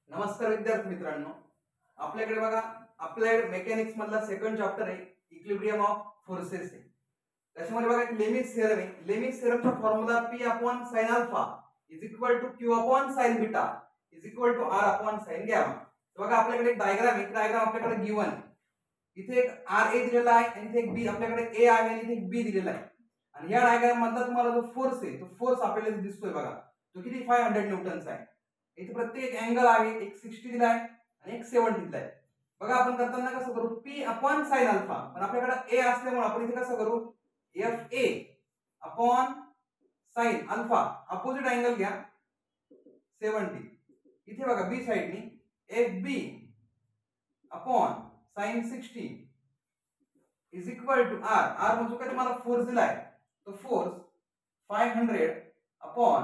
नमस्कार विद्यार्थी मित्रांनो, आपल्याकडे बघा अप्लाइड मेकॅनिक्स मधला सेकंड चॅप्टर आहे इक्विलिब्रियम ऑफ फोर्सेस आहे. त्याच्यामध्ये बघा एक लेमिस थिअरम आहे. लेमिस थिअरमचा formula P upon sin alpha is equal to Q upon sin beta is equal to R upon sin gamma. बघा आपल्याकडे एक डायग्राम आहे. डायग्राम आपल्याकडे गिवन आहे. इथे एक RA दिलेला आहे आणि इथे एक B आपल्याकडे A आहे आणि इथे एक B दिलेला आहे. आणि या डायग्राम मधला तुम्हाला जो फोर्स आहे तो फोर्स आपल्याला दिसतोय बघा. तो किती 500 न्यूटनचा आहे. इथे प्रत्येक अँगल आहे, एक 60 दिला आहे आणि एक 70 दिला आहे. बघा आपण करताना कसं करू, P अपॉन sin अल्फा, पण आपल्याकडे A असल्यामुळे आपण इथे कसं करू, FA upon sin alpha opposite angle घ्या 70. इथे बघा B साइडनी FB upon sin 60 is equal to R. R म्हणजे काय तुम्हाला फोर्स दिलाय, तो फोर्स 500 अपॉन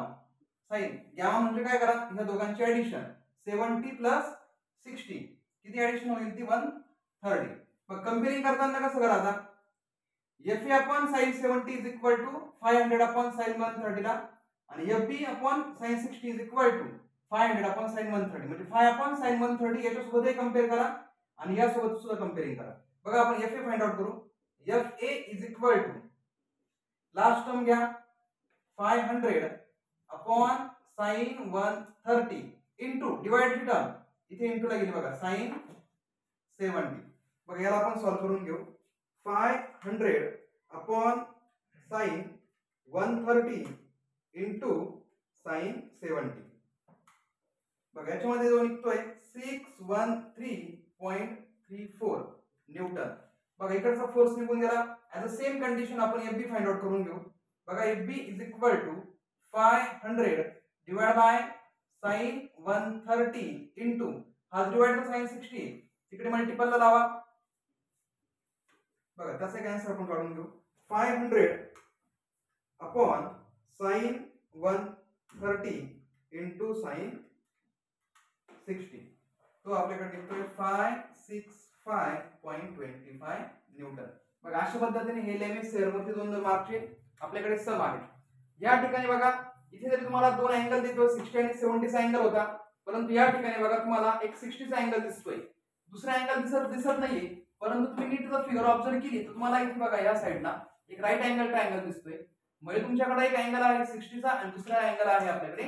sin गॅमा म्हणजे काय करा, ह्या दोघांची ऍडिशन 70 प्लस 60 किती ऍडिशन होईल ती 130. मग कंपेअरिंग करताना कसं करा आता, FA upon sin 70 is equal to 500 upon sin 130 ला आणि FB upon sin 60 is equal to 500 upon sin 130 म्हणजे 5 अपॉन sin 130 याच्या सोबत हे कंपेअर करा आणि या सोबत सुद्धा कंपेअरिंग करा. बघा आपण FA फाइंड आउट करू. FA is equal to last term घ्या 500 upon sin 130 into divide term इथे इनटू ला गेली बघा sin 70. बघा याला आपण सॉल्व करून घेऊ. 500 अपॉन sin 130 इनटू sin 70. बघा याच्यामध्ये जो निघतोय 613.34 न्यूटन. बघा इकडचा फोर्स निघून गेला. ऍज अ सेम कंडिशन आपण FB फाइंड आउट करून घेऊ. बघा FB is equal to 500 divide by sin 130 into हा डिवाइड बाय sin 60 तिकडे मल्टिपल ला लावा. बघा त्याचा एक आन्सर आपण काढून घेऊ. 500 अपॉन sin 130 इनटू sin 60 तो आपल्याकडे निघतोय 565.25 न्यूटन. बघा अशा पद्धतीने हे लेमिस थिअरम मध्ये 2 मार्कचे आपल्याकडे सम आहेत. या ठिकाणी बघा इथे जर तुम्हाला दोन अँगल देतो 60 आणि 70 चा अँगल होता, परंतु या ठिकाणी बघा तुम्हाला एक 60 चा अँगल दिसतोय, दुसरा अँगल दिसत नाहीये. परंतु तुम्ही नीट जर फिगर ऑब्झर्व केली तर तुम्हाला इथे बघा या साइडला एक राईट अँगल ट्रायंगल दिसतोय. म्हणजे तुमच्याकडे एक अँगल आहे 60 चा आणि दुसरा अँगल आहे आपल्याकडे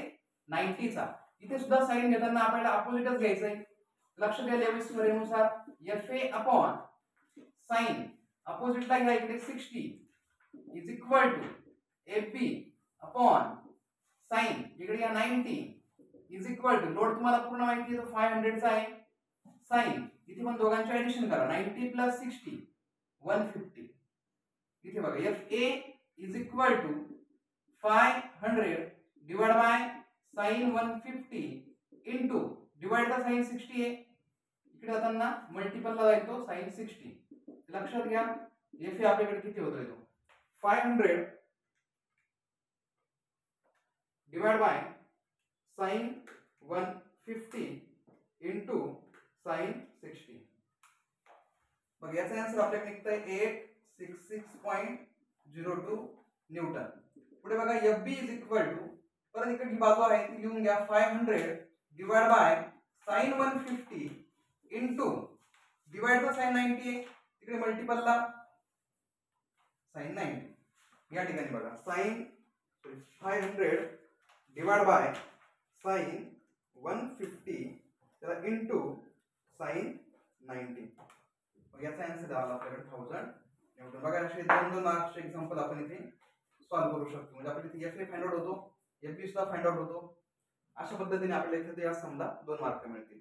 90 चा. इथे सुद्धा साइन घेताना आपल्याला अपोजिटच घ्यायचंय. लक्ष द्या लेमिस थिअरमनुसार FA अपॉन sin अपोजिटला घ्या इकडे 60 is equal to FB upon sin इकडे या 90 इज इक्वल टू लोड तुम्हाला पूर्ण माहिती आहे तो 500 चा आहे. sin इथे पण दोघांचे ऍडिशन करा 90 प्लस 60 150. इथे बघा FA is equal to 500 divide by sin 150 into divide by sin 60 आहे. इकडे जाताना मल्टिपल ला जाईल तो sin 60. लक्षात घ्या FA आपल्याकडे किती होतोय तो 500 divide by sin 150 into sin 60. मग याचा आन्सर आपल्याकडे निघतंय 866.02 न्यूटन. पुढे बघा FB इज इक्वल टू परत इकडची बाजू आहे ती लिहून घ्या 500 divide by sin 150 into divide by sin 90 तिकडे मल्टिपल ला sin 90. या ठिकाणी बघा sin 500 डिवाइड बाय sin 150 त्याला इनटू sin 90. मग याचा आन्सर आला आपल्याकडे 1000 न्यूटन. बघा असे 2 मार्क्सचे एक्झाम्पल आपण इथे सॉल्व करू शकतो. म्हणजे आपल्याला इथे FA फाइंड आउट होतो, FB सुद्धा फाइंड आउट होतो. अशा पद्धतीने आपल्याला इथे या समला 2 मार्क मिळतील.